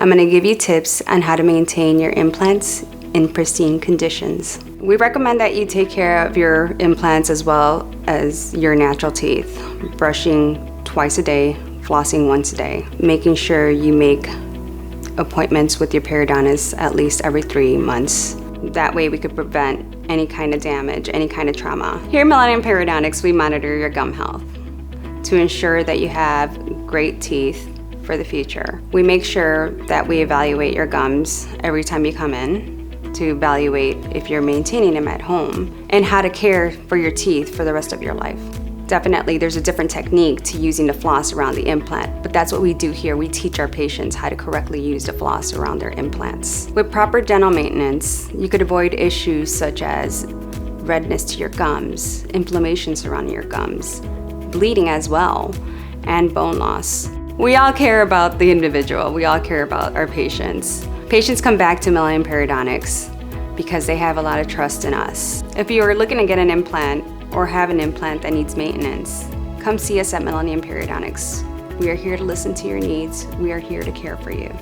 I'm going to give you tips on how to maintain your implants in pristine conditions. We recommend that you take care of your implants as well as your natural teeth, brushing twice a day, flossing once a day, making sure you make appointments with your periodontist at least every 3 months. That way we could prevent any kind of damage, any kind of trauma. Here at Millennium Periodontics, we monitor your gum health to ensure that you have great teeth for the future. We make sure that we evaluate your gums every time you come in to evaluate if you're maintaining them at home and how to care for your teeth for the rest of your life. Definitely, there's a different technique to using the floss around the implant, but that's what we do here. We teach our patients how to correctly use the floss around their implants. With proper dental maintenance, you could avoid issues such as redness to your gums, inflammation surrounding your gums, bleeding as well, and bone loss. We all care about the individual. We all care about our patients. Patients come back to Millennium Periodontics because they have a lot of trust in us. If you are looking to get an implant or have an implant that needs maintenance, come see us at Millennium Periodontics. We are here to listen to your needs. We are here to care for you.